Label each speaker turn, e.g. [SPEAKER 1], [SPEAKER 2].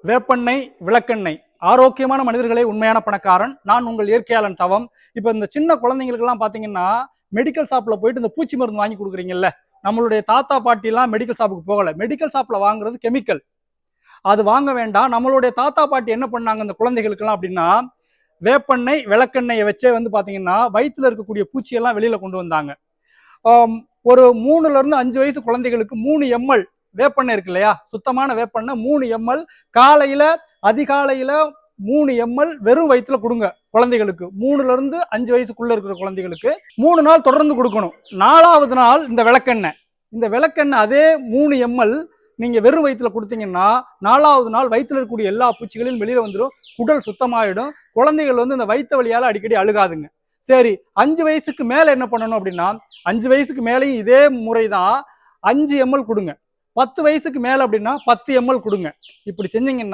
[SPEAKER 1] வேப்பெண்ணெய், விளக்கெண்ணெய் ஆரோக்கியமான மனிதர்களே உண்மையான பணக்காரன். நான் உங்கள் இயற்கையாளன் தவம். இப்போ இந்த சின்ன குழந்தைங்களுக்கெல்லாம் பார்த்தீங்கன்னா, மெடிக்கல் ஷாப்ல போயிட்டு இந்த பூச்சி மருந்து வாங்கி கொடுக்குறீங்கல்ல, நம்மளுடைய தாத்தா பாட்டிலாம் மெடிக்கல் ஷாப்புக்கு போகல. மெடிக்கல் ஷாப்ல வாங்குறது கெமிக்கல். அது வாங்க வேண்டாம். நம்மளுடைய தாத்தா பாட்டி என்ன பண்ணாங்க இந்த குழந்தைகளுக்கெல்லாம் அப்படின்னா, வேப்பெண்ணெய், விளக்கெண்ணெயை வச்சே வந்து பார்த்தீங்கன்னா, வயித்துல இருக்கக்கூடிய பூச்சியெல்லாம் வெளியில கொண்டு வந்தாங்க. ஆம், ஒரு 3ல இருந்து 5 வயசு குழந்தைகளுக்கு 3 எம்எல் வேப்பெண்ணெய் இருக்கு இல்லையா, சுத்தமான வேப்பெண்ணெய் 3 எம்எல் காலையில அதிகாலையில 3 எம்எல் வெறும் வயிற்றுல கொடுங்க குழந்தைகளுக்கு. 3ல இருந்து 5 வயசுக்குள்ள இருக்கிற குழந்தைகளுக்கு 3 நாள் தொடர்ந்து கொடுக்கணும். 4வது நாள் இந்த விளக்கெண்ணெய் அதே 3 எம்எல் நீங்க வெறும் வயிற்றுல கொடுத்தீங்கன்னா 4வது நாள் வயிற்றுல இருக்கக்கூடிய எல்லா பூச்சிகளையும் வெளியில வந்துடும், குடல் சுத்தமாயிடும். குழந்தைகள் வந்து இந்த வயிற்று வலியால அடிக்கடி அழுகாதுங்க. சரி, 5 வயசுக்கு மேல என்ன பண்ணணும் அப்படின்னா, 5 வயசுக்கு மேலேயும் இதே முறைதான். 5 எம்எல் கொடுங்க. 10 வயசுக்கு மேல அப்படின்னா 10 எம்எல் கொடுங்க. இப்படி செஞ்சீங்கன்னா